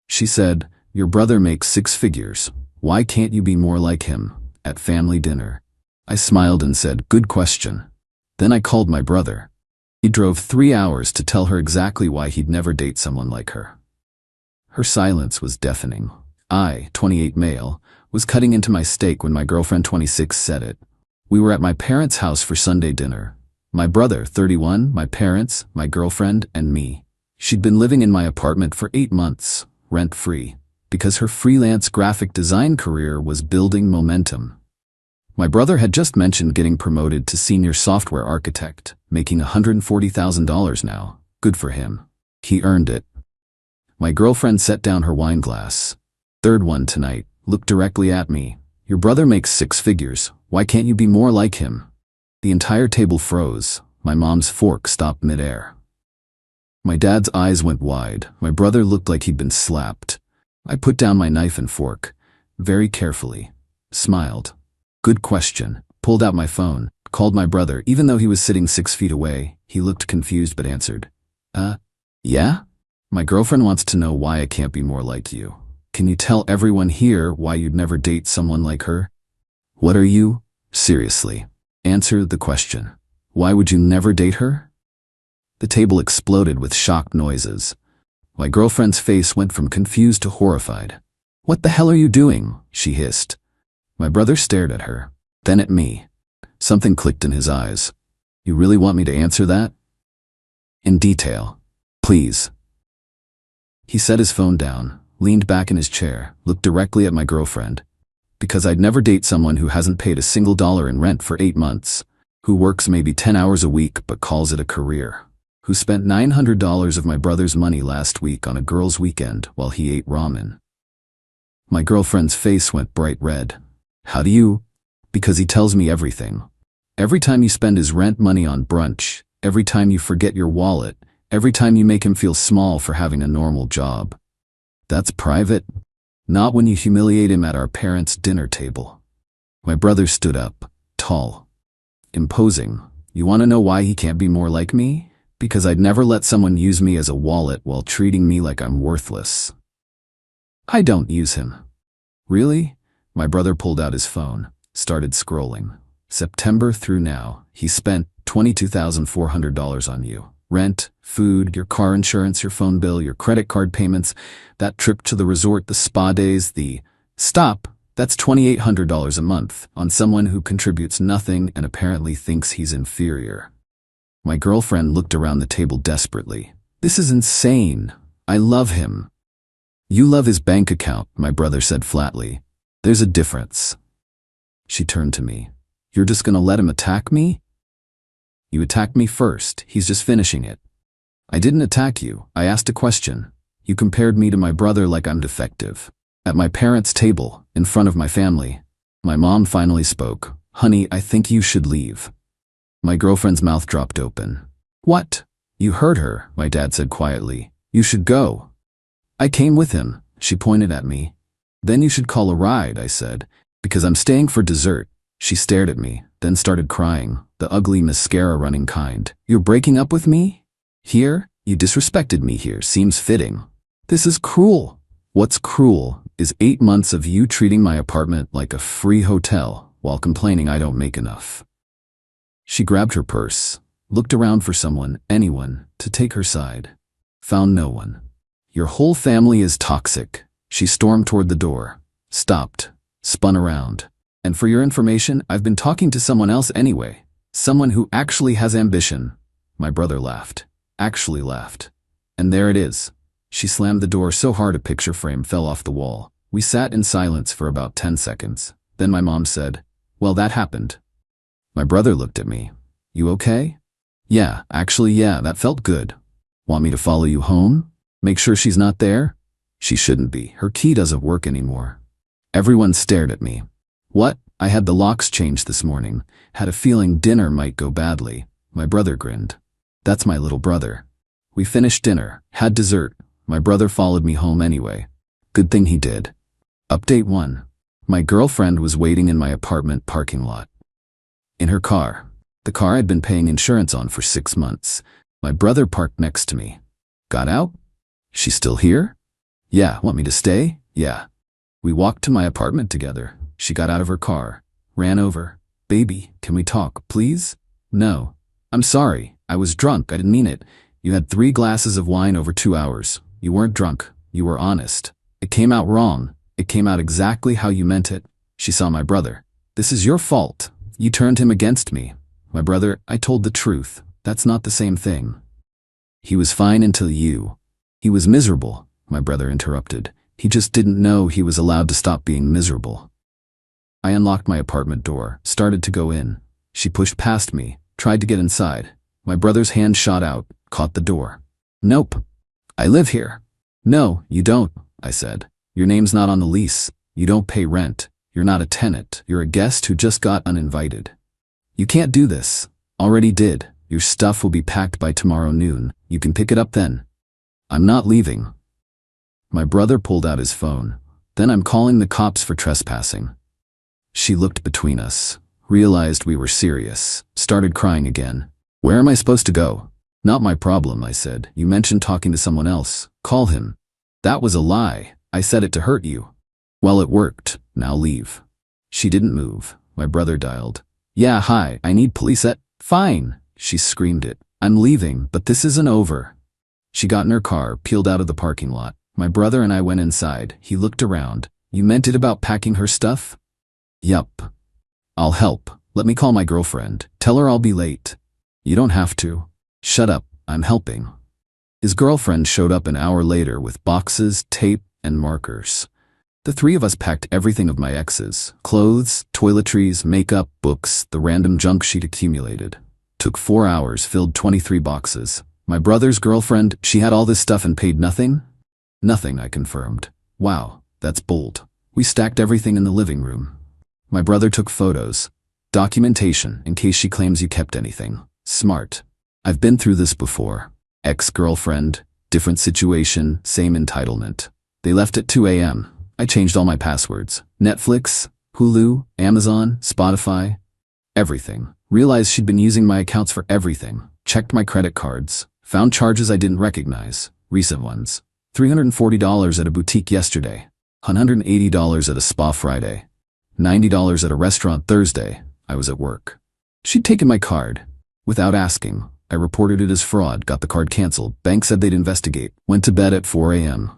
She said, "Your brother makes 6 figures. Why can't you be more like him?" At family dinner. I smiled and said, "Good question." Then I called my brother. He drove 3 hours to tell her exactly why he'd never date someone like her. Her silence was deafening. I, 28 male, was cutting into my steak when my girlfriend 26 said it. We were at my parents' house for Sunday dinner. My brother, 31, my parents, my girlfriend, and me. She'd been living in my apartment for 8 months, rent-free, because her freelance graphic design career was building momentum. My brother had just mentioned getting promoted to senior software architect, making $140,000 now. Good for him. He earned it. My girlfriend set down her wine glass. "Third one tonight," looked directly at me. "Your brother makes 6 figures. Why can't you be more like him?" The entire table froze. My mom's fork stopped midair. My dad's eyes went wide. My brother looked like he'd been slapped. I put down my knife and fork, very carefully, smiled. "Good question." Pulled out my phone, called my brother. Even though he was sitting 6 feet away, he looked confused but answered. Yeah? "My girlfriend wants to know why I can't be more like you. Can you tell everyone here why you'd never date someone like her?" "What are you? Seriously. Answer the question. Why would you never date her?" The table exploded with shocked noises. My girlfriend's face went from confused to horrified. "What the hell are you doing?" she hissed. My brother stared at her, then at me. Something clicked in his eyes. "You really want me to answer that?" "In detail. Please." He set his phone down, leaned back in his chair, looked directly at my girlfriend. "Because I'd never date someone who hasn't paid a single dollar in rent for 8 months, who works maybe 10 hours a week but calls it a career, who spent $900 of my brother's money last week on a girl's weekend while he ate ramen." My girlfriend's face went bright red. "How do you?" "Because he tells me everything. Every time you spend his rent money on brunch, every time you forget your wallet, every time you make him feel small for having a normal job." "That's private?" "Not when you humiliate him at our parents' dinner table." My brother stood up, tall, imposing. "You want to know why he can't be more like me? Because I'd never let someone use me as a wallet while treating me like I'm worthless." "I don't use him." "Really?" My brother pulled out his phone, started scrolling. "September through now, he spent $22,400 on you. Rent, food, your car insurance, your phone bill, your credit card payments, that trip to the resort, the spa days, the..." "Stop! That's $2,800 a month on someone who contributes nothing and apparently thinks he's inferior." My girlfriend looked around the table desperately. "This is insane. I love him." "You love his bank account," my brother said flatly. "There's a difference." She turned to me. "You're just gonna let him attack me?" "You attacked me first. He's just finishing it." "I didn't attack you. I asked a question. You compared me to my brother like I'm defective. At my parents' table, in front of my family." My mom finally spoke. "Honey, I think you should leave." My girlfriend's mouth dropped open. "What?" "You heard her," my dad said quietly. "You should go." "I came with him." She pointed at me. "Then you should call a ride," I said, "because I'm staying for dessert." She stared at me, then started crying, the ugly mascara running kind. "You're breaking up with me? Here? You disrespected me here. Seems fitting." "This is cruel." "What's cruel is 8 months of you treating my apartment like a free hotel while complaining I don't make enough." She grabbed her purse, looked around for someone, anyone, to take her side. Found no one. "Your whole family is toxic." She stormed toward the door, stopped, spun around. "And for your information, I've been talking to someone else anyway. Someone who actually has ambition." My brother laughed. Actually laughed. "And there it is." She slammed the door so hard a picture frame fell off the wall. We sat in silence for about 10 seconds. Then my mom said, "Well, that happened." My brother looked at me. "You okay?" "Yeah, actually yeah, that felt good." "Want me to follow you home? Make sure she's not there?" "She shouldn't be. Her key doesn't work anymore." Everyone stared at me. "What?" "I had the locks changed this morning. Had a feeling dinner might go badly." My brother grinned. "That's my little brother." We finished dinner, had dessert. My brother followed me home anyway. Good thing he did. Update 1. My girlfriend was waiting in my apartment parking lot. In her car. The car I'd been paying insurance on for 6 months. My brother parked next to me. Got out? She's still here? Yeah, want me to stay? Yeah. We walked to my apartment together. She got out of her car, ran over. Baby, can we talk, please? No. I'm sorry. I was drunk. I didn't mean it. You had 3 glasses of wine over 2 hours. You weren't drunk. You were honest. It came out wrong. It came out exactly how you meant it. She saw my brother. This is your fault. You turned him against me. My brother, I told the truth. That's not the same thing. He was fine until you. He was miserable, my brother interrupted. He just didn't know he was allowed to stop being miserable. I unlocked my apartment door, started to go in. She pushed past me, tried to get inside. My brother's hand shot out, caught the door. Nope. I live here. No, you don't, I said. Your name's not on the lease. You don't pay rent. You're not a tenant. You're a guest who just got uninvited. You can't do this. Already did. Your stuff will be packed by tomorrow noon. You can pick it up then. I'm not leaving. My brother pulled out his phone. Then I'm calling the cops for trespassing. She looked between us, realized we were serious, started crying again. Where am I supposed to go? Not my problem, I said. You mentioned talking to someone else. Call him. That was a lie. I said it to hurt you. Well, it worked. Now leave. She didn't move. My brother dialed. Yeah, hi, I need police at... Fine. She screamed it. I'm leaving, but this isn't over. She got in her car, peeled out of the parking lot. My brother and I went inside. He looked around. You meant it about packing her stuff? Yup. I'll help. Let me call my girlfriend. Tell her I'll be late. You don't have to. Shut up. I'm helping. His girlfriend showed up an hour later with boxes, tape, and markers. The 3 of us packed everything of my ex's. Clothes, toiletries, makeup, books, the random junk she'd accumulated. Took 4 hours, filled 23 boxes. My brother's girlfriend, she had all this stuff and paid nothing? Nothing, I confirmed. Wow, that's bold. We stacked everything in the living room. My brother took photos. Documentation, in case she claims you kept anything. Smart. I've been through this before. Ex-girlfriend, different situation, same entitlement. They left at 2 a.m. I changed all my passwords. Netflix, Hulu, Amazon, Spotify, everything. Realized she'd been using my accounts for everything. Checked my credit cards. Found charges I didn't recognize. Recent ones. $340 at a boutique yesterday. $180 at a spa Friday. $90 at a restaurant Thursday. I was at work. She'd taken my card. Without asking, I reported it as fraud, got the card canceled. Bank said they'd investigate. Went to bed at 4 a.m.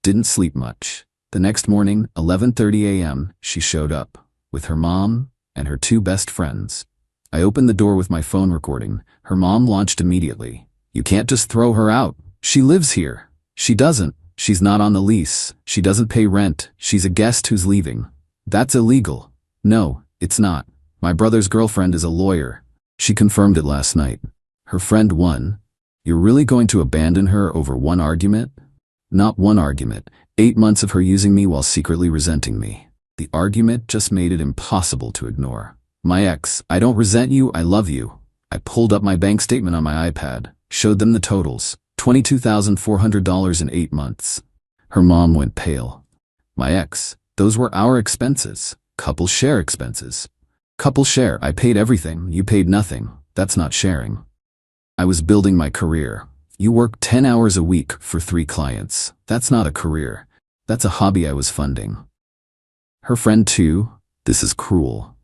Didn't sleep much. The next morning, 11:30 a.m., she showed up. With her mom and her 2 best friends. I opened the door with my phone recording. Her mom launched immediately. You can't just throw her out. She lives here. She doesn't. She's not on the lease. She doesn't pay rent. She's a guest who's leaving. That's illegal. No, it's not. My brother's girlfriend is a lawyer. She confirmed it last night. Her friend won. You're really going to abandon her over one argument? Not one argument. 8 months of her using me while secretly resenting me. The argument just made it impossible to ignore. My ex, I don't resent you, I love you. I pulled up my bank statement on my iPad, showed them the totals. $22,400 in 8 months. Her mom went pale. My ex, those were our expenses. Couple share expenses. Couple share, I paid everything, you paid nothing. That's not sharing. I was building my career. You work 10 hours a week for 3 clients. That's not a career. That's a hobby I was funding. Her friend too? This is cruel.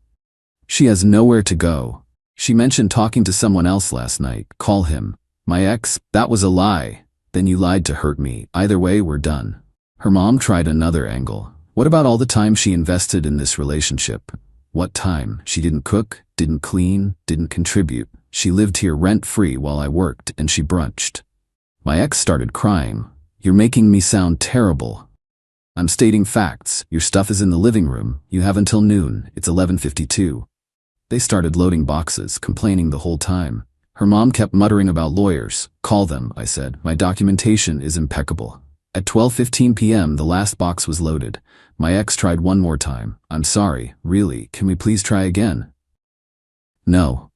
She has nowhere to go. She mentioned talking to someone else last night. Call him. My ex, that was a lie. Then you lied to hurt me. Either way, we're done. Her mom tried another angle. What about all the time she invested in this relationship? What time? She didn't cook, didn't clean, didn't contribute. She lived here rent-free while I worked, and she brunched. My ex started crying. You're making me sound terrible. I'm stating facts. Your stuff is in the living room. You have until noon. It's 11:52. They started loading boxes, complaining the whole time. Her mom kept muttering about lawyers. Call them, I said. My documentation is impeccable. At 12:15 p.m., the last box was loaded. My ex tried one more time. I'm sorry, really, can we please try again? No.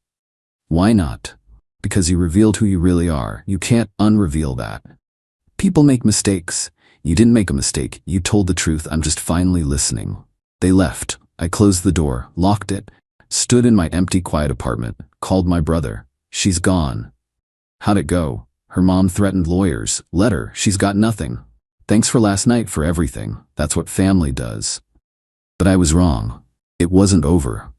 Why not? Because you revealed who you really are. You can't unreveal that. People make mistakes. You didn't make a mistake. You told the truth. I'm just finally listening. They left. I closed the door, locked it, stood in my empty, quiet apartment, called my brother. She's gone. How'd it go? Her mom threatened lawyers. Let her. She's got nothing. Thanks for last night for everything. That's what family does. But I was wrong. It wasn't over.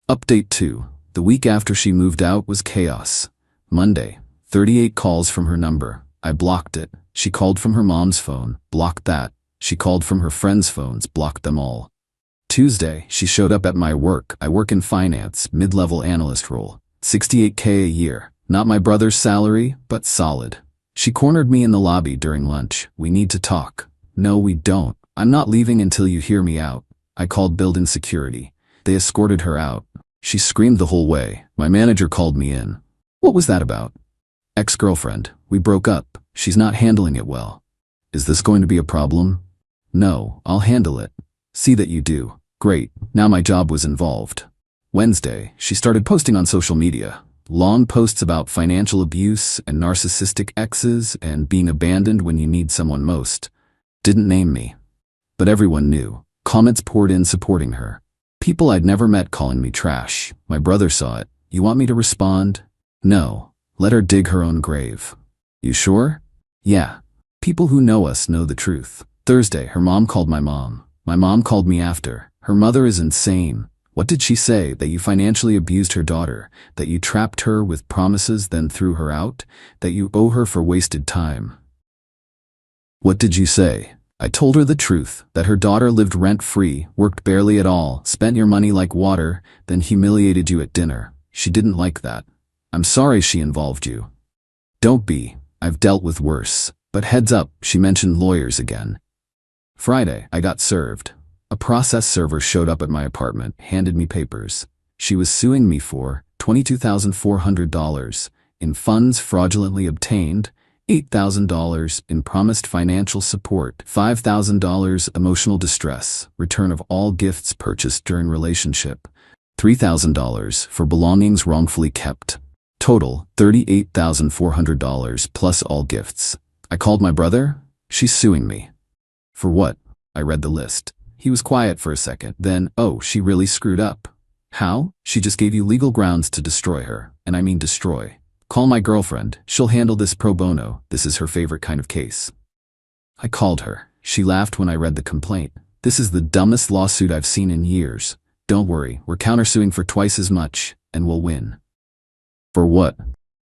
Update 2. The week after she moved out was chaos. Monday, 38 calls from her number. I blocked it. She called from her mom's phone. Blocked that. She called from her friends' phones. Blocked them all. Tuesday, she showed up at my work. I work in finance, mid-level analyst role. $68K a year. Not my brother's salary, but solid. She cornered me in the lobby during lunch. We need to talk. No, we don't. I'm not leaving until you hear me out. I called building security. They escorted her out. She screamed the whole way. My manager called me in. What was that about? Ex-girlfriend. We broke up. She's not handling it well. Is this going to be a problem? No, I'll handle it. See that you do. Great. Now my job was involved. Wednesday, she started posting on social media. Long posts about financial abuse and narcissistic exes and being abandoned when you need someone most. Didn't name me. But everyone knew. Comments poured in supporting her. People I'd never met calling me trash. My brother saw it. You want me to respond? No. Let her dig her own grave. You sure? Yeah. People who know us know the truth. Thursday, her mom called my mom. My mom called me after. Her mother is insane. What did she say? That you financially abused her daughter, that you trapped her with promises then threw her out, that you owe her for wasted time. What did you say? I told her the truth, that her daughter lived rent-free, worked barely at all, spent your money like water, then humiliated you at dinner. She didn't like that. I'm sorry she involved you. Don't be. I've dealt with worse. But heads up, she mentioned lawyers again. Friday, I got served. A process server showed up at my apartment, handed me papers. She was suing me for $22,400 in funds fraudulently obtained, $8,000 in promised financial support, $5,000 emotional distress, return of all gifts purchased during relationship, $3,000 for belongings wrongfully kept. Total, $38,400 plus all gifts. I called my brother. She's suing me. For what? I read the list. He was quiet for a second, then, oh, she really screwed up. How? She just gave you legal grounds to destroy her, and I mean destroy. Call my girlfriend, she'll handle this pro bono, this is her favorite kind of case. I called her. She laughed when I read the complaint. This is the dumbest lawsuit I've seen in years. Don't worry, we're countersuing for twice as much, and we'll win. For what?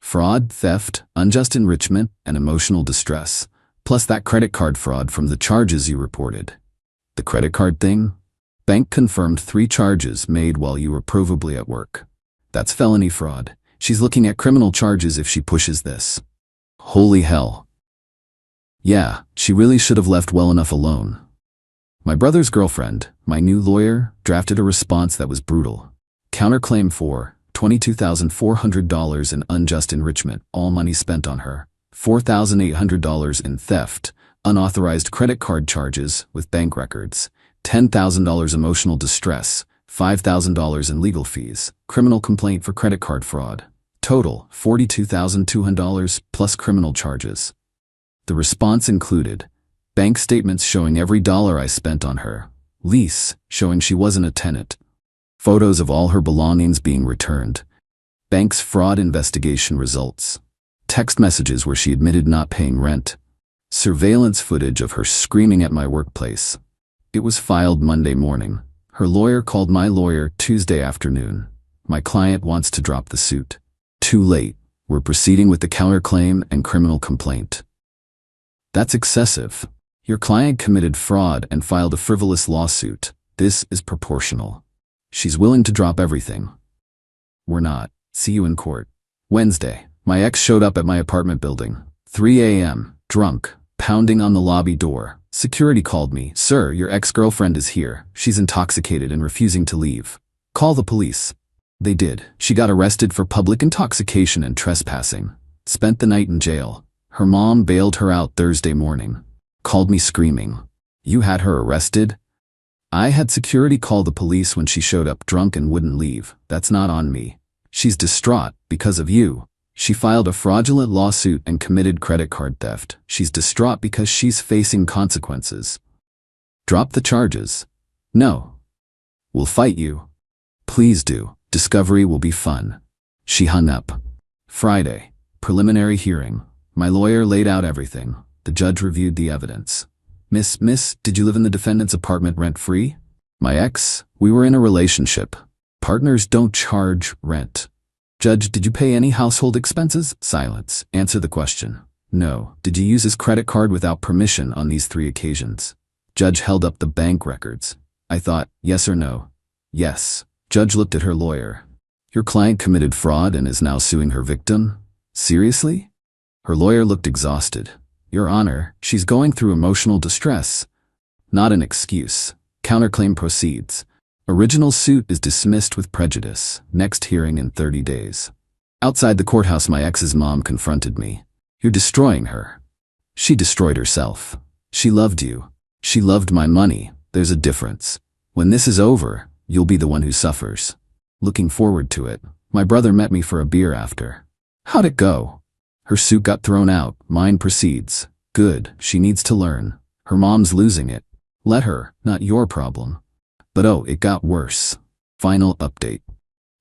Fraud, theft, unjust enrichment, and emotional distress, plus that credit card fraud from the charges you reported. The credit card thing? Bank confirmed 3 charges made while you were provably at work. That's felony fraud. She's looking at criminal charges if she pushes this. Holy hell. Yeah, she really should have left well enough alone. My brother's girlfriend, my new lawyer, drafted a response that was brutal. Counterclaim for $22,400 in unjust enrichment, all money spent on her. $4,800 in theft, unauthorized credit card charges with bank records, $10,000 emotional distress, $5,000 in legal fees, criminal complaint for credit card fraud. Total, $42,200 plus criminal charges. The response included bank statements showing every dollar I spent on her, lease showing she wasn't a tenant, photos of all her belongings being returned, bank's fraud investigation results, text messages where she admitted not paying rent, surveillance footage of her screaming at my workplace. It was filed Monday morning. Her lawyer called my lawyer Tuesday afternoon. My client wants to drop the suit. Too late. We're proceeding with the counterclaim and criminal complaint. That's excessive. Your client committed fraud and filed a frivolous lawsuit. This is proportional. She's willing to drop everything. We're not. See you in court. Wednesday, my ex showed up at my apartment building. 3 a.m., drunk, pounding on the lobby door. Security called me. Sir, your ex-girlfriend is here. She's intoxicated and refusing to leave. Call the police. They did. She got arrested for public intoxication and trespassing. Spent the night in jail. Her mom bailed her out Thursday morning. Called me screaming. You had her arrested? I had security call the police when she showed up drunk and wouldn't leave. That's not on me. She's distraught because of you. She filed a fraudulent lawsuit and committed credit card theft. She's distraught because she's facing consequences. Drop the charges. No. We'll fight you. Please do. Discovery will be fun. She hung up. Friday. Preliminary hearing. My lawyer laid out everything. The judge reviewed the evidence. Miss, did you live in the defendant's apartment rent-free? My ex, we were in a relationship. Partners don't charge rent. Judge, did you pay any household expenses? Silence. Answer the question. No. Did you use his credit card without permission on these 3 occasions? Judge held up the bank records. I thought, yes or no? Yes. Judge looked at her lawyer. Your client committed fraud and is now suing her victim? Seriously? Her lawyer looked exhausted. Your Honor, she's going through emotional distress. Not an excuse. Counterclaim proceeds. Original suit is dismissed with prejudice. Next hearing in 30 days. Outside the courthouse, my ex's mom confronted me. You're destroying her. She destroyed herself. She loved you. She loved my money. There's a difference. When this is over, you'll be the one who suffers. Looking forward to it. My brother met me for a beer after. How'd it go? Her suit got thrown out. Mine proceeds. Good. She needs to learn. Her mom's losing it. Let her, not your problem. But oh, it got worse. Final update.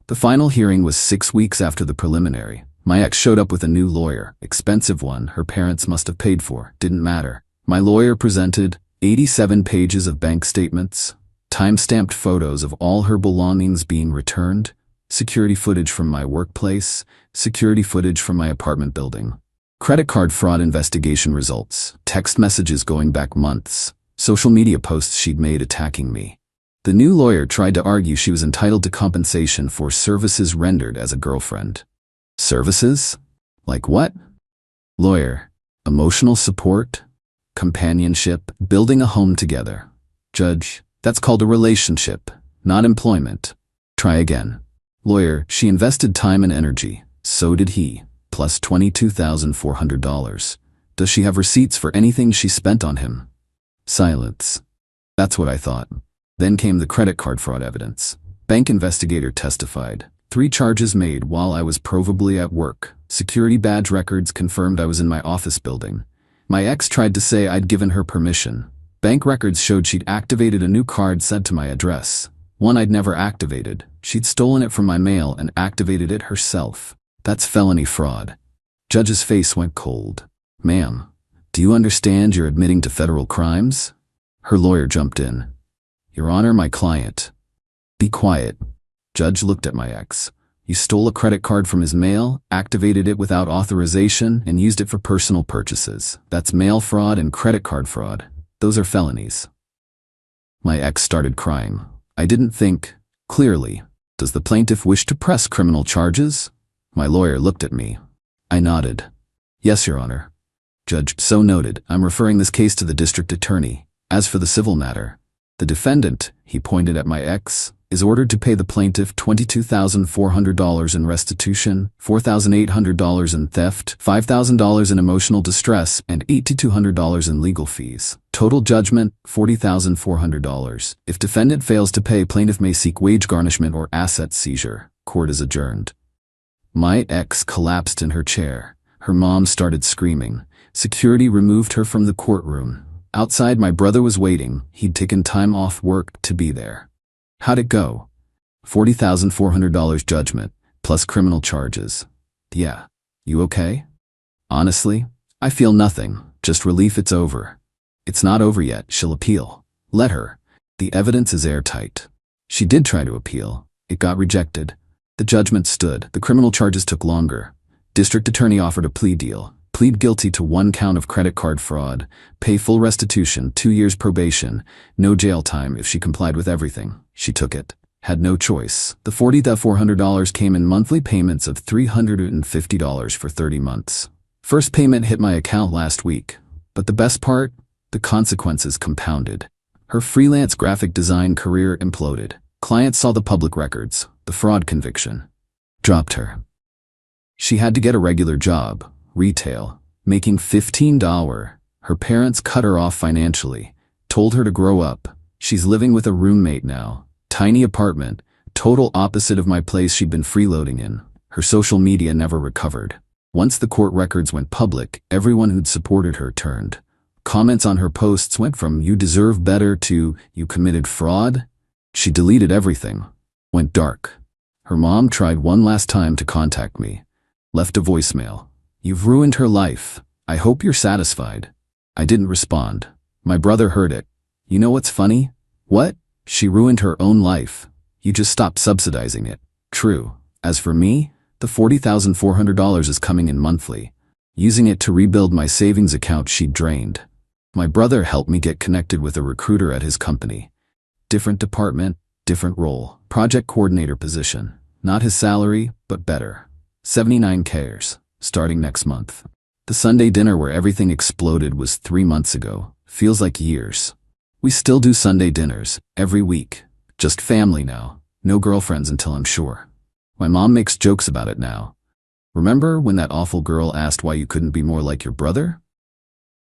The final hearing was 6 weeks after the preliminary. My ex showed up with a new lawyer, expensive one her parents must have paid for, didn't matter. My lawyer presented 87 pages of bank statements, time-stamped photos of all her belongings being returned, security footage from my workplace, security footage from my apartment building, credit card fraud investigation results, text messages going back months, social media posts she'd made attacking me. The new lawyer tried to argue she was entitled to compensation for services rendered as a girlfriend. Services? Like what? Lawyer. Emotional support? Companionship? Building a home together? Judge. That's called a relationship, not employment. Try again. Lawyer. She invested time and energy. So did he. Plus $22,400. Does she have receipts for anything she spent on him? Silence. That's what I thought. Then came the credit card fraud evidence. Bank investigator testified. 3 charges made while I was probably at work. Security badge records confirmed I was in my office building. My ex tried to say I'd given her permission. Bank records showed she'd activated a new card sent to my address. One I'd never activated. She'd stolen it from my mail and activated it herself. That's felony fraud. Judge's face went cold. Ma'am, do you understand you're admitting to federal crimes? Her lawyer jumped in. Your Honor, my client. Be quiet. Judge looked at my ex. You stole a credit card from his mail, activated it without authorization, and used it for personal purchases. That's mail fraud and credit card fraud. Those are felonies. My ex started crying. I didn't think clearly. Does the plaintiff wish to press criminal charges? My lawyer looked at me. I nodded. Yes, Your Honor. Judge, so noted. I'm referring this case to the district attorney. As for the civil matter, the defendant, he pointed at my ex, is ordered to pay the plaintiff $22,400 in restitution, $4,800 in theft, $5,000 in emotional distress, and $8,200 in legal fees. Total judgment, $40,400. If defendant fails to pay, plaintiff may seek wage garnishment or asset seizure. Court is adjourned. My ex collapsed in her chair. Her mom started screaming. Security removed her from the courtroom. Outside, my brother was waiting. He'd taken time off work to be there. How'd it go? $40,400 judgment, plus criminal charges. Yeah. You okay? Honestly, I feel nothing, just relief it's over. It's not over yet, she'll appeal. Let her. The evidence is airtight. She did try to appeal. It got rejected. The judgment stood. The criminal charges took longer. District attorney offered a plea deal. Plead guilty to 1 count of credit card fraud, pay full restitution, 2 years probation, no jail time if she complied with everything. She took it. Had no choice. The $40,400 came in monthly payments of $350 for 30 months. First payment hit my account last week. But the best part? The consequences compounded. Her freelance graphic design career imploded. Clients saw the public records. The fraud conviction dropped her. She had to get a regular job. Retail, making $15. Her parents cut her off financially, told her to grow up. She's living with a roommate now. Tiny apartment, total opposite of my place she'd been freeloading in. Her social media never recovered. Once the court records went public, everyone who'd supported her turned. Comments on her posts went from "you deserve better" to "you committed fraud." She deleted everything. Went dark. Her mom tried one last time to contact me. Left a voicemail. You've ruined her life. I hope you're satisfied. I didn't respond. My brother heard it. You know what's funny? What? She ruined her own life. You just stopped subsidizing it. True. As for me, the $40,400 is coming in monthly. Using it to rebuild my savings account she'd drained. My brother helped me get connected with a recruiter at his company. Different department, different role. Project coordinator position. Not his salary, but better. 79Kers, starting next month. The Sunday dinner where everything exploded was 3 months ago. Feels like years. We still do Sunday dinners, every week. Just family now. No girlfriends until I'm sure. My mom makes jokes about it now. Remember when that awful girl asked why you couldn't be more like your brother?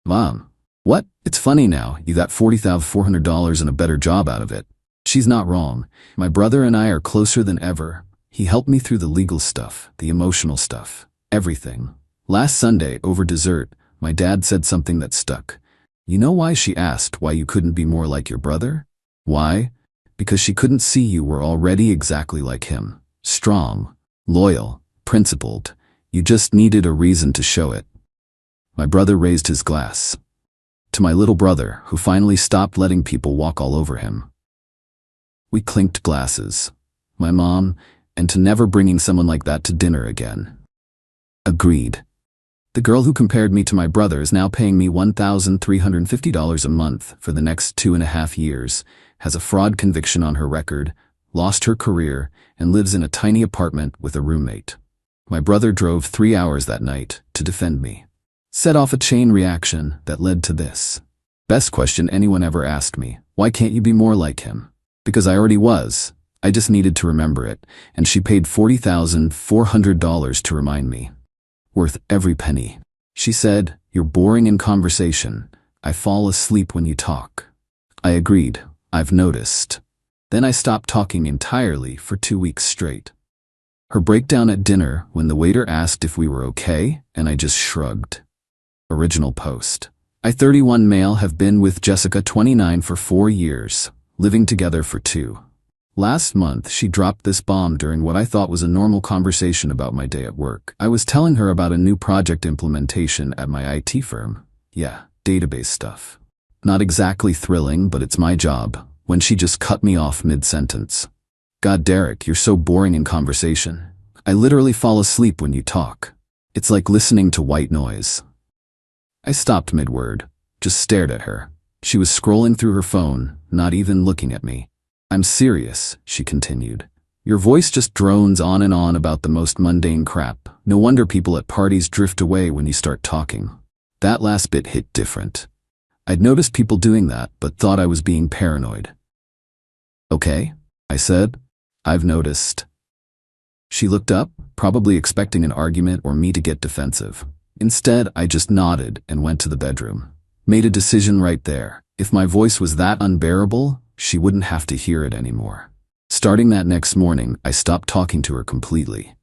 Mom. What? It's funny now, you got $40,400 and a better job out of it. She's not wrong. My brother and I are closer than ever. He helped me through the legal stuff, the emotional stuff, everything. Last Sunday, over dessert, my dad said something that stuck. You know why she asked why you couldn't be more like your brother? Why? Because she couldn't see you were already exactly like him. Strong, loyal, principled. You just needed a reason to show it. My brother raised his glass. To my little brother, who finally stopped letting people walk all over him. We clinked glasses. My mom, and to never bringing someone like that to dinner again. Agreed. The girl who compared me to my brother is now paying me $1,350 a month for the next 2.5 years, has a fraud conviction on her record, lost her career, and lives in a tiny apartment with a roommate. My brother drove 3 hours that night to defend me. Set off a chain reaction that led to this. Best question anyone ever asked me, why can't you be more like him? Because I already was. I just needed to remember it, and she paid $40,400 to remind me. Worth every penny. She said, you're boring in conversation. I fall asleep when you talk. I agreed. I've noticed. Then I stopped talking entirely for 2 weeks straight. Her breakdown at dinner when the waiter asked if we were okay, and I just shrugged. Original post. I, 31 male, have been with Jessica, 29, for 4 years, living together for 2. Last month, she dropped this bomb during what I thought was a normal conversation about my day at work. I was telling her about a new project implementation at my IT firm. Yeah, database stuff. Not exactly thrilling, but it's my job, when she just cut me off mid-sentence. God, Derek, you're so boring in conversation. I literally fall asleep when you talk. It's like listening to white noise. I stopped mid-word, just stared at her. She was scrolling through her phone, not even looking at me. I'm serious, she continued. Your voice just drones on and on about the most mundane crap. No wonder people at parties drift away when you start talking. That last bit hit different. I'd noticed people doing that, but thought I was being paranoid. Okay, I said. I've noticed. She looked up, probably expecting an argument or me to get defensive. Instead, I just nodded and went to the bedroom. Made a decision right there. If my voice was that unbearable, she wouldn't have to hear it anymore. Starting that next morning, I stopped talking to her completely.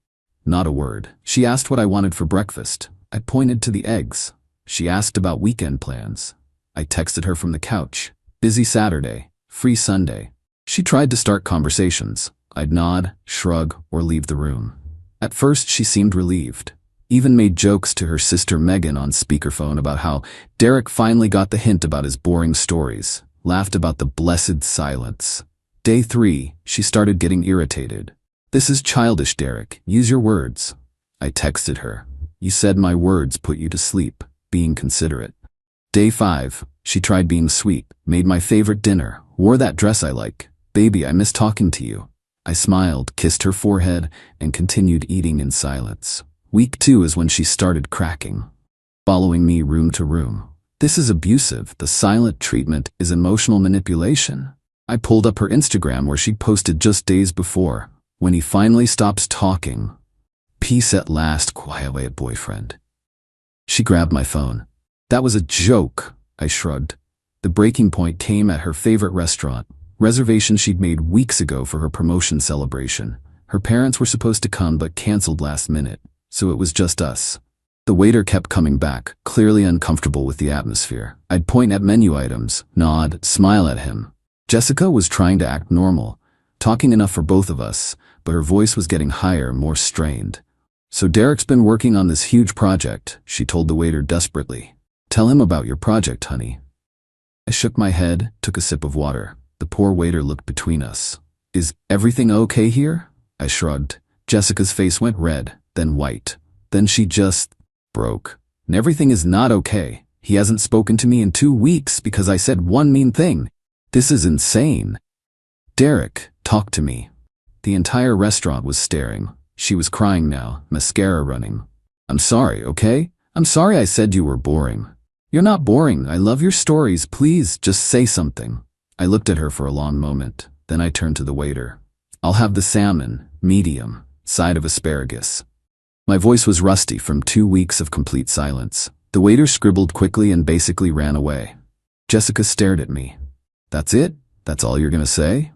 Not a word. She asked what I wanted for breakfast. I pointed to the eggs. She asked about weekend plans. I texted her from the couch. Busy Saturday, free Sunday. She tried to start conversations. I'd nod, shrug, or leave the room. At first, she seemed relieved. Even made jokes to her sister Megan on speakerphone about how Derek finally got the hint about his boring stories. Laughed about the blessed silence. Day 3, she started getting irritated. This is childish, Derek. Use your words. I texted her. You said my words put you to sleep, being considerate. Day 5, she tried being sweet, made my favorite dinner, wore that dress I like. Baby, I miss talking to you. I smiled, kissed her forehead, and continued eating in silence. Week 2 is when she started cracking. Following me room to room. This is abusive. The silent treatment is emotional manipulation. I pulled up her Instagram where she'd posted just days before. When he finally stops talking. Peace at last, quiet boyfriend. She grabbed my phone. That was a joke, I shrugged. The breaking point came at her favorite restaurant. Reservation she'd made weeks ago for her promotion celebration. Her parents were supposed to come but canceled last minute, so it was just us. The waiter kept coming back, clearly uncomfortable with the atmosphere. I'd point at menu items, nod, smile at him. Jessica was trying to act normal, talking enough for both of us, but her voice was getting higher, more strained. So Derek's been working on this huge project, she told the waiter desperately. Tell him about your project, honey. I shook my head, took a sip of water. The poor waiter looked between us. Is everything okay here? I shrugged. Jessica's face went red, then white. Then she just broke. And everything is not okay. He hasn't spoken to me in 2 weeks because I said one mean thing. This is insane. Derek, talk to me. The entire restaurant was staring. She was crying now, mascara running. I'm sorry, okay? I'm sorry I said you were boring. You're not boring. I love your stories. Please, just say something. I looked at her for a long moment. Then I turned to the waiter. I'll have the salmon, medium, side of asparagus. My voice was rusty from 2 weeks of complete silence. The waiter scribbled quickly and basically ran away. Jessica stared at me. That's it? That's all you're gonna say?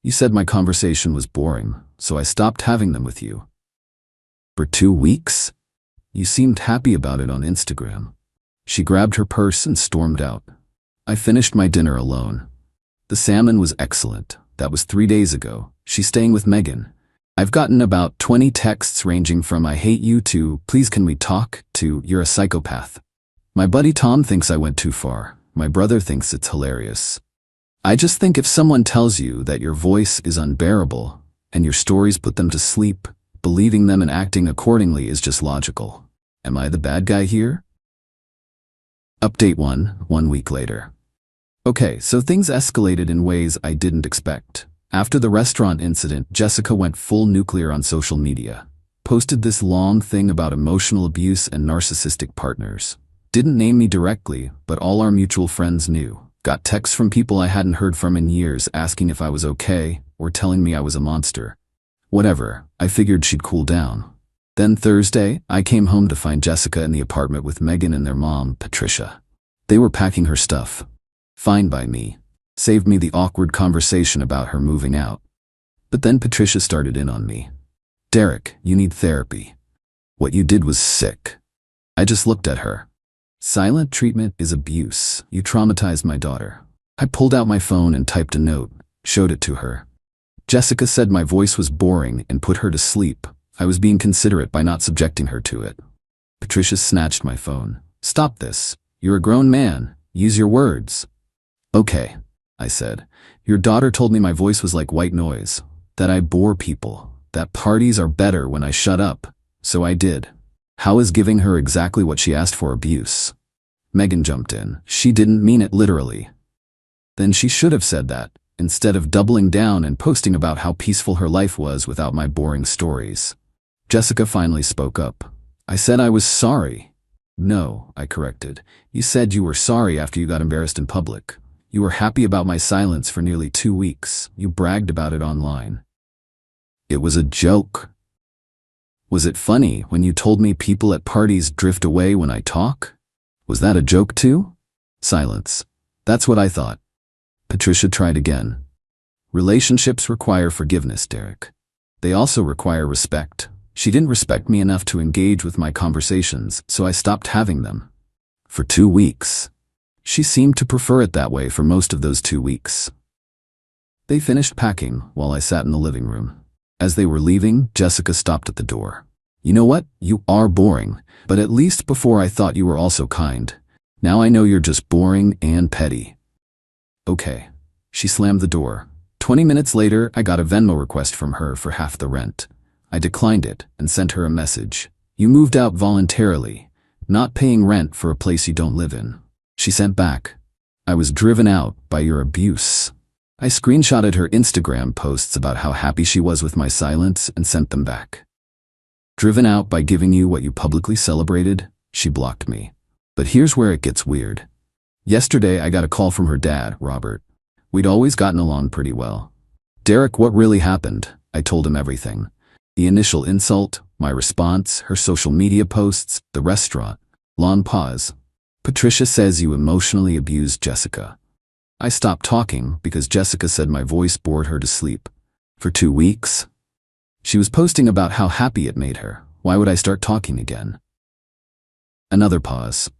You said my conversation was boring, so I stopped having them with you. For 2 weeks? You seemed happy about it on Instagram. She grabbed her purse and stormed out. I finished my dinner alone. The salmon was excellent. That was 3 days ago. She's staying with Megan. I've gotten about 20 texts ranging from I hate you to please can we talk to you're a psychopath. My buddy Tom thinks I went too far. My brother thinks it's hilarious. I just think if someone tells you that your voice is unbearable and your stories put them to sleep, believing them and acting accordingly is just logical. Am I the bad guy here? Update 1 week later. Okay, so things escalated in ways I didn't expect. After the restaurant incident, Jessica went full nuclear on social media. Posted this long thing about emotional abuse and narcissistic partners. Didn't name me directly, but all our mutual friends knew. Got texts from people I hadn't heard from in years asking if I was okay or telling me I was a monster. Whatever, I figured she'd cool down. Then Thursday, I came home to find Jessica in the apartment with Megan and their mom, Patricia. They were packing her stuff. Fine by me. Saved me the awkward conversation about her moving out. But then Patricia started in on me. Derek, you need therapy. What you did was sick. I just looked at her. Silent treatment is abuse. You traumatized my daughter. I pulled out my phone and typed a note, showed it to her. Jessica said my voice was boring and put her to sleep. I was being considerate by not subjecting her to it. Patricia snatched my phone. Stop this. You're a grown man. Use your words. Okay, I said. Your daughter told me my voice was like white noise, that I bore people, that parties are better when I shut up. So I did. How is giving her exactly what she asked for abuse? Megan jumped in. She didn't mean it literally. Then she should have said that, instead of doubling down and posting about how peaceful her life was without my boring stories. Jessica finally spoke up. I said I was sorry. No, I corrected. You said you were sorry after you got embarrassed in public. You were happy about my silence for nearly 2 weeks. You bragged about it online. It was a joke. Was it funny when you told me people at parties drift away when I talk? Was that a joke too? Silence. That's what I thought. Patricia tried again. Relationships require forgiveness, Derek. They also require respect. She didn't respect me enough to engage with my conversations, so I stopped having them. For 2 weeks. She seemed to prefer it that way for most of those 2 weeks. They finished packing while I sat in the living room. As they were leaving, Jessica stopped at the door. You know what? You are boring, but at least before I thought you were also kind. Now I know you're just boring and petty. Okay. She slammed the door. 20 minutes later, I got a Venmo request from her for half the rent. I declined it and sent her a message. You moved out voluntarily, not paying rent for a place you don't live in. She sent back. I was driven out by your abuse. I screenshotted her Instagram posts about how happy she was with my silence and sent them back. Driven out by giving you what you publicly celebrated, she blocked me. But here's where it gets weird. Yesterday, I got a call from her dad, Robert. We'd always gotten along pretty well. Derek, what really happened? I told him everything. The initial insult, my response, her social media posts, the restaurant. Long pause. Patricia says you emotionally abused Jessica. I stopped talking because Jessica said my voice bored her to sleep. For 2 weeks? She was posting about how happy it made her. Why would I start talking again? Another pause.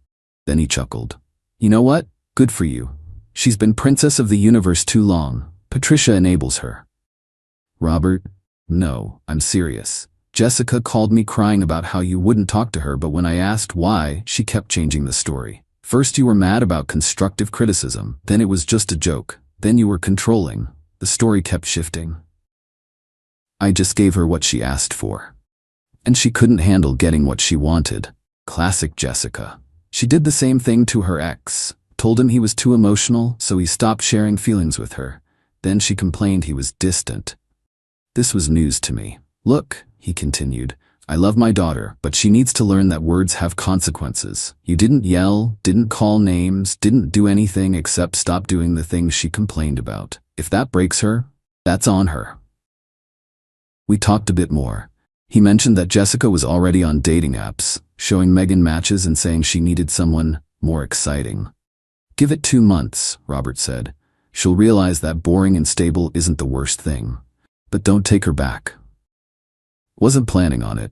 Then he chuckled. You know what? Good for you. She's been princess of the universe too long. Patricia enables her. Robert? No, I'm serious. Jessica called me crying about how you wouldn't talk to her, but when I asked why, she kept changing the story. First you were mad about constructive criticism, then it was just a joke, then you were controlling. The story kept shifting. I just gave her what she asked for. And she couldn't handle getting what she wanted. Classic Jessica. She did the same thing to her ex, told him he was too emotional, so he stopped sharing feelings with her. Then she complained he was distant. This was news to me. Look, he continued, I love my daughter, but she needs to learn that words have consequences. You didn't yell, didn't call names, didn't do anything except stop doing the things she complained about. If that breaks her, that's on her. We talked a bit more. He mentioned that Jessica was already on dating apps, showing Megan matches and saying she needed someone more exciting. Give it 2 months, Robert said. She'll realize that boring and stable isn't the worst thing. But don't take her back. Wasn't planning on it.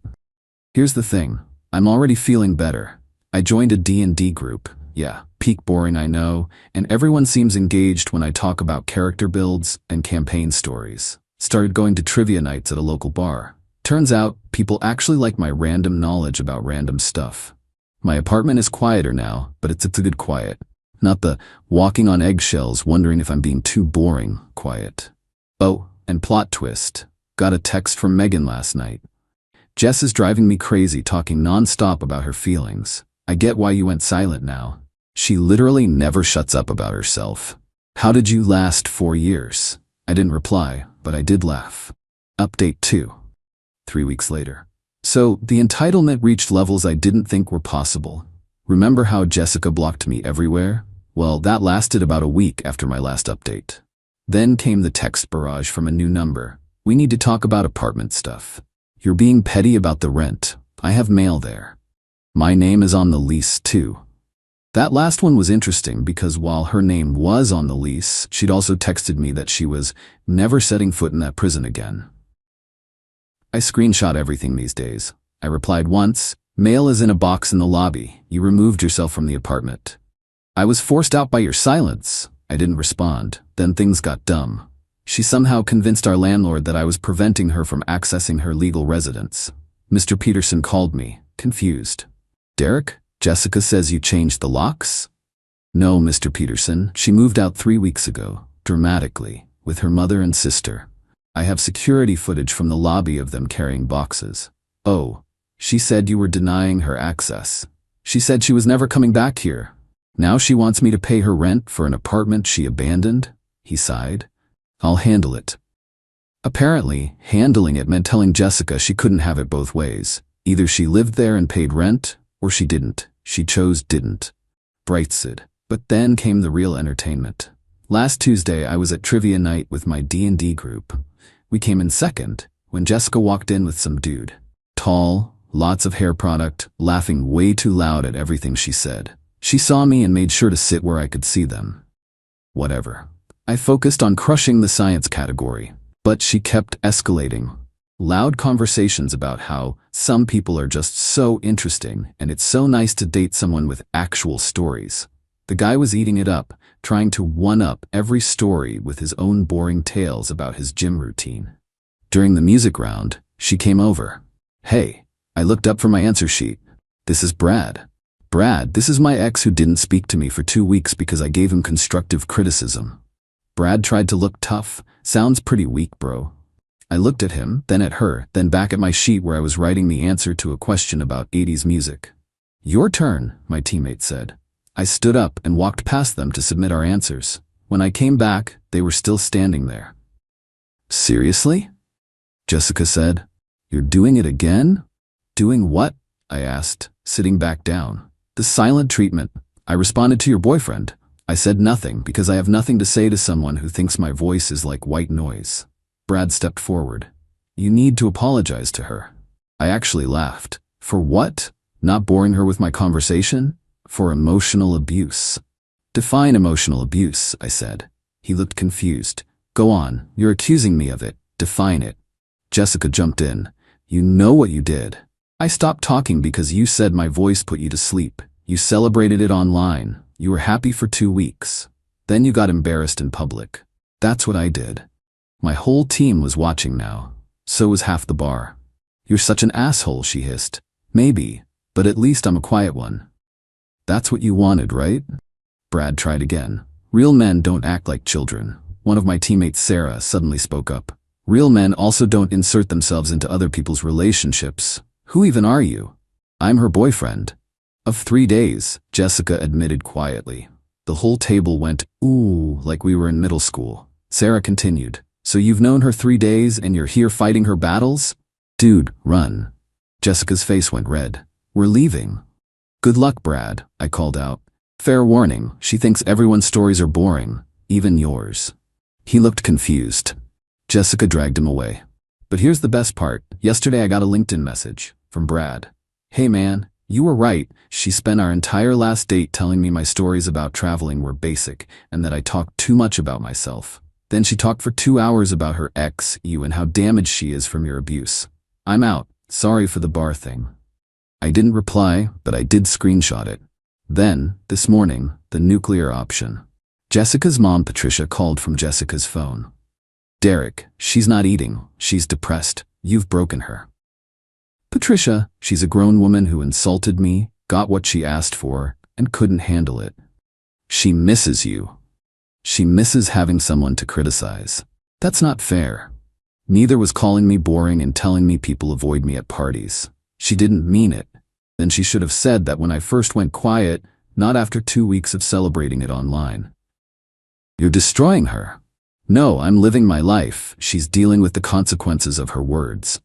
Here's the thing. I'm already feeling better. I joined a D&D group. Yeah, peak boring I know, and everyone seems engaged when I talk about character builds and campaign stories. Started going to trivia nights at a local bar. Turns out, people actually like my random knowledge about random stuff. My apartment is quieter now, but it's a good quiet. Not the walking on eggshells wondering if I'm being too boring quiet. Oh, and plot twist. Got a text from Megan last night. Jess is driving me crazy talking non-stop about her feelings. I get why you went silent now. She literally never shuts up about herself. How did you last 4 years? I didn't reply, but I did laugh. Update 2. 3 weeks later. So, the entitlement reached levels I didn't think were possible. Remember how Jessica blocked me everywhere? Well, that lasted about a week after my last update. Then came the text barrage from a new number. We need to talk about apartment stuff. You're being petty about the rent. I have mail there. My name is on the lease too. That last one was interesting because while her name was on the lease, she'd also texted me that she was never setting foot in that prison again. I screenshot everything these days. I replied once, mail is in a box in the lobby. You removed yourself from the apartment. I was forced out by your silence. I didn't respond. Then things got dumb. She somehow convinced our landlord that I was preventing her from accessing her legal residence. Mr. Peterson called me, confused. Derek, Jessica says you changed the locks? No, Mr. Peterson, she moved out 3 weeks ago, dramatically, with her mother and sister. I have security footage from the lobby of them carrying boxes. Oh, she said you were denying her access. She said she was never coming back here. Now she wants me to pay her rent for an apartment she abandoned? He sighed. I'll handle it. Apparently, handling it meant telling Jessica she couldn't have it both ways. Either she lived there and paid rent, or she didn't. She chose didn't. Brightside. But then came the real entertainment. Last Tuesday, I was at trivia night with my D&D group. We came in second, when Jessica walked in with some dude. Tall, lots of hair product, laughing way too loud at everything she said. She saw me and made sure to sit where I could see them. Whatever. I focused on crushing the science category, but she kept escalating. Loud conversations about how some people are just so interesting and it's so nice to date someone with actual stories. The guy was eating it up, trying to one-up every story with his own boring tales about his gym routine. During the music round, she came over. Hey, I looked up from my answer sheet. This is Brad. Brad, this is my ex who didn't speak to me for 2 weeks because I gave him constructive criticism. Brad tried to look tough. Sounds pretty weak, bro. I looked at him, then at her, then back at my sheet where I was writing the answer to a question about 80s music. Your turn, my teammate said. I stood up and walked past them to submit our answers. When I came back, they were still standing there. Seriously? Jessica said. You're doing it again? Doing what? I asked, sitting back down. The silent treatment. I responded to your boyfriend. I said nothing because I have nothing to say to someone who thinks my voice is like white noise. Brad stepped forward. You need to apologize to her. I actually laughed. For what? Not boring her with my conversation? For emotional abuse. Define emotional abuse, I said. He looked confused. Go on, you're accusing me of it. Define it. Jessica jumped in. You know what you did. I stopped talking because you said my voice put you to sleep. You celebrated it online. You were happy for 2 weeks. Then you got embarrassed in public. That's what I did. My whole team was watching now. So was half the bar. You're such an asshole, she hissed. Maybe, but at least I'm a quiet one. That's what you wanted, right? Brad tried again. Real men don't act like children. One of my teammates, Sarah, suddenly spoke up. Real men also don't insert themselves into other people's relationships. Who even are you? I'm her boyfriend. Of 3 days, Jessica admitted quietly. The whole table went, ooh, like we were in middle school. Sarah continued. So you've known her 3 days and you're here fighting her battles? Dude, run. Jessica's face went red. We're leaving. Good luck, Brad, I called out. Fair warning, she thinks everyone's stories are boring, even yours. He looked confused. Jessica dragged him away. But here's the best part. Yesterday I got a LinkedIn message from Brad. Hey man, you were right. She spent our entire last date telling me my stories about traveling were basic and that I talked too much about myself. Then she talked for 2 hours about her ex, you, and how damaged she is from your abuse. I'm out. Sorry for the bar thing. I didn't reply, but I did screenshot it. Then, this morning, the nuclear option. Jessica's mom, Patricia, called from Jessica's phone. Derek, she's not eating. She's depressed. You've broken her. Patricia, she's a grown woman who insulted me, got what she asked for, and couldn't handle it. She misses you. She misses having someone to criticize. That's not fair. Neither was calling me boring and telling me people avoid me at parties. She didn't mean it. Then she should have said that when I first went quiet, not after 2 weeks of celebrating it online. You're destroying her. No, I'm living my life. She's dealing with the consequences of her words.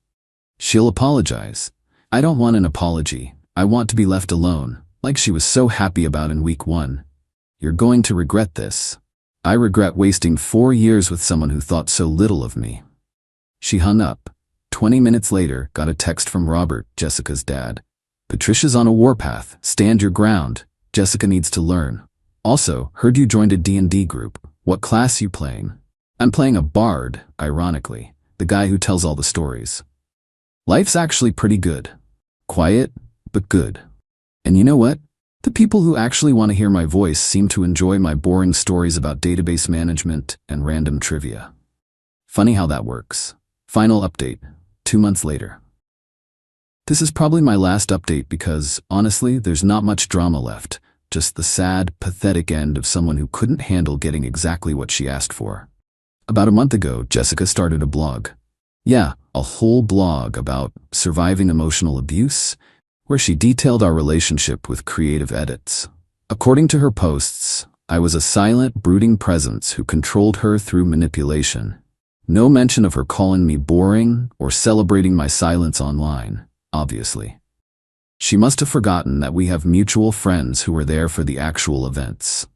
She'll apologize. I don't want an apology. I want to be left alone, like she was so happy about in week 1. You're going to regret this. I regret wasting 4 years with someone who thought so little of me. She hung up. 20 minutes later, got a text from Robert, Jessica's dad. Patricia's on a warpath. Stand your ground. Jessica needs to learn. Also, heard you joined a D&D group. What class you playing? I'm playing a bard, ironically, the guy who tells all the stories. Life's actually pretty good. Quiet, but good. And you know what? The people who actually want to hear my voice seem to enjoy my boring stories about database management and random trivia. Funny how that works. Final update, 2 months later. This is probably my last update because, honestly, there's not much drama left. Just the sad, pathetic end of someone who couldn't handle getting exactly what she asked for. About a month ago, Jessica started a blog. Yeah, a whole blog about surviving emotional abuse, where she detailed our relationship with creative edits. According to her posts, I was a silent, brooding presence who controlled her through manipulation. No mention of her calling me boring or celebrating my silence online, obviously. She must have forgotten that we have mutual friends who were there for the actual events.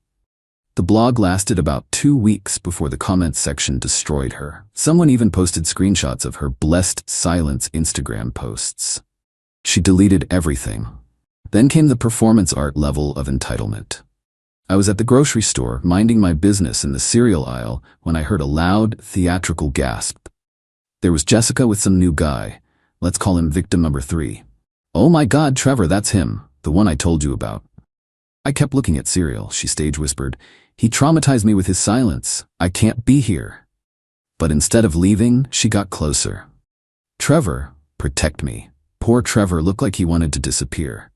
The blog lasted about 2 weeks before the comments section destroyed her. Someone even posted screenshots of her blessed silence Instagram posts. She deleted everything. Then came the performance art level of entitlement. I was at the grocery store minding my business in the cereal aisle when I heard a loud, theatrical gasp. There was Jessica with some new guy. Let's call him victim number 3. Oh my God, Trevor, that's him, the one I told you about. I kept looking at cereal, she stage whispered. He traumatized me with his silence. I can't be here. But instead of leaving, she got closer. Trevor, protect me. Poor Trevor looked like he wanted to disappear.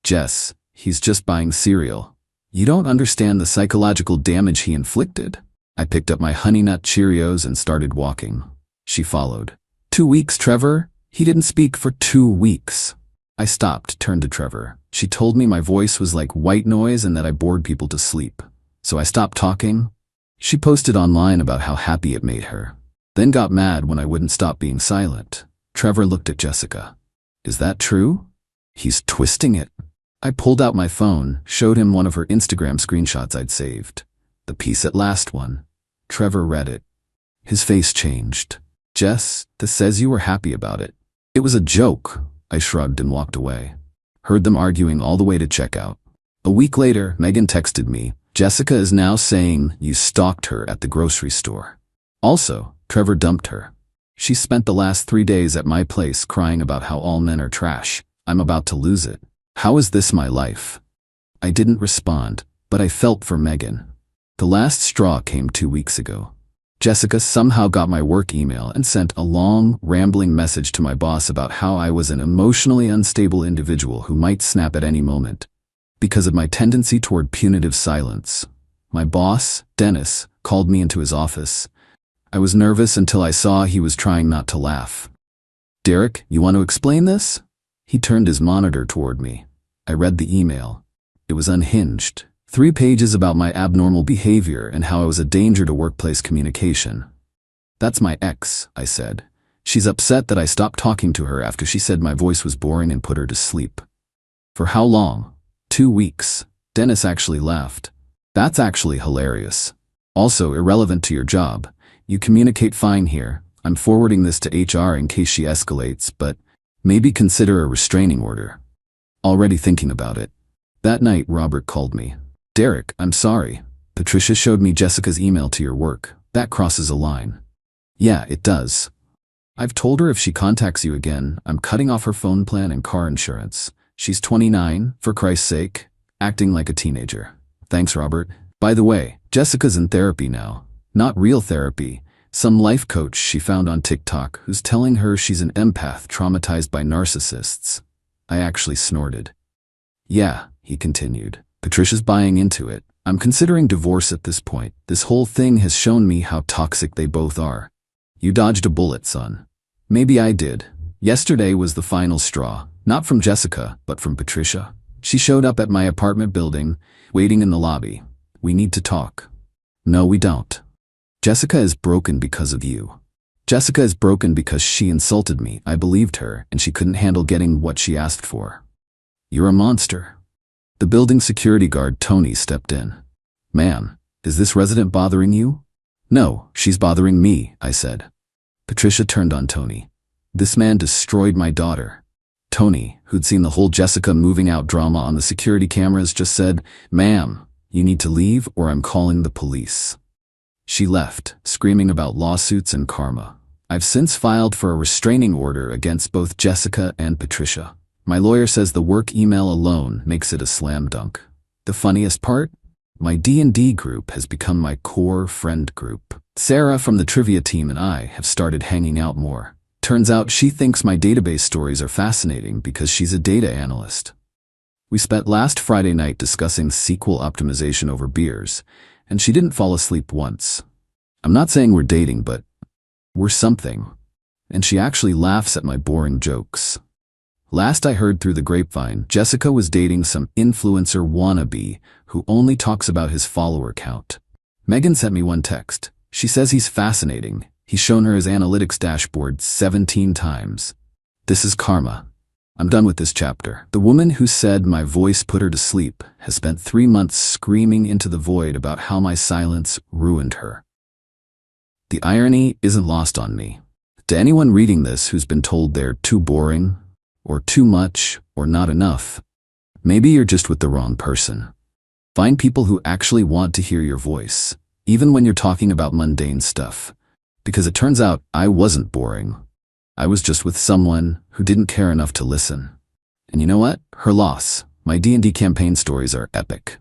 Jess, he's just buying cereal. You don't understand the psychological damage he inflicted. I picked up my Honey Nut Cheerios and started walking. She followed. 2 weeks, Trevor? He didn't speak for 2 weeks. I stopped, turned to Trevor. She told me my voice was like white noise and that I bored people to sleep. So I stopped talking. She posted online about how happy it made her. Then got mad when I wouldn't stop being silent. Trevor looked at Jessica. Is that true? He's twisting it. I pulled out my phone, showed him one of her Instagram screenshots I'd saved. The piece at last one. Trevor read it. His face changed. Jess, this says you were happy about it. It was a joke. I shrugged and walked away. Heard them arguing all the way to checkout. A week later, Megan texted me. Jessica is now saying you stalked her at the grocery store. Also, Trevor dumped her. She spent the last 3 days at my place crying about how all men are trash. I'm about to lose it. How is this my life? I didn't respond, but I felt for Megan. The last straw came 2 weeks ago. Jessica somehow got my work email and sent a long, rambling message to my boss about how I was an emotionally unstable individual who might snap at any moment. because of my tendency toward punitive silence. My boss, Dennis, called me into his office. I was nervous until I saw he was trying not to laugh. "Derek, you want to explain this?" He turned his monitor toward me. I read the email. It was unhinged. 3 pages about my abnormal behavior and how I was a danger to workplace communication. "That's my ex," I said. "She's upset that I stopped talking to her after she said my voice was boring and put her to sleep." "For how long?" 2 weeks. Dennis actually laughed. "That's actually hilarious. Also irrelevant to your job. You communicate fine here. I'm forwarding this to HR in case she escalates, but maybe consider a restraining order." Already thinking about it. That night, Robert called me. "Derek, I'm sorry. Patricia showed me Jessica's email to your work. That crosses a line." "Yeah, it does. I've told her if she contacts you again, I'm cutting off her phone plan and car insurance. She's 29, for Christ's sake, acting like a teenager." "Thanks, Robert. By the way, Jessica's in therapy now. Not real therapy. Some life coach she found on TikTok who's telling her she's an empath traumatized by narcissists." I actually snorted. "Yeah," he continued. "Patricia's buying into it. I'm considering divorce at this point. This whole thing has shown me how toxic they both are." "You dodged a bullet, son." "Maybe I did. Yesterday was the final straw. Not from Jessica, but from Patricia. She showed up at my apartment building, waiting in the lobby. "We need to talk." "No, we don't. Jessica is broken because of you." "Jessica is broken because she insulted me. I believed her, and she couldn't handle getting what she asked for." "You're a monster." The building security guard, Tony, stepped in. "Ma'am, is this resident bothering you?" "No, she's bothering me," I said. Patricia turned on Tony. "This man destroyed my daughter." Tony, who'd seen the whole Jessica moving out drama on the security cameras, just said, "Ma'am, you need to leave or I'm calling the police." She left, screaming about lawsuits and karma. I've since filed for a restraining order against both Jessica and Patricia. My lawyer says the work email alone makes it a slam dunk. The funniest part? My D&D group has become my core friend group. Sarah from the trivia team and I have started hanging out more. Turns out she thinks my database stories are fascinating because she's a data analyst. We spent last Friday night discussing SQL optimization over beers, and she didn't fall asleep once. I'm not saying we're dating, but we're something. And she actually laughs at my boring jokes. Last I heard through the grapevine, Jessica was dating some influencer wannabe who only talks about his follower count. Megan sent me one text. She says he's fascinating. He's shown her his analytics dashboard 17 times. This is karma. I'm done with this chapter. The woman who said my voice put her to sleep has spent 3 months screaming into the void about how my silence ruined her. The irony isn't lost on me. To anyone reading this who's been told they're too boring, or too much, or not enough, maybe you're just with the wrong person. Find people who actually want to hear your voice, even when you're talking about mundane stuff. Because it turns out I wasn't boring. I was just with someone who didn't care enough to listen. And you know what? Her loss. My D&D campaign stories are epic.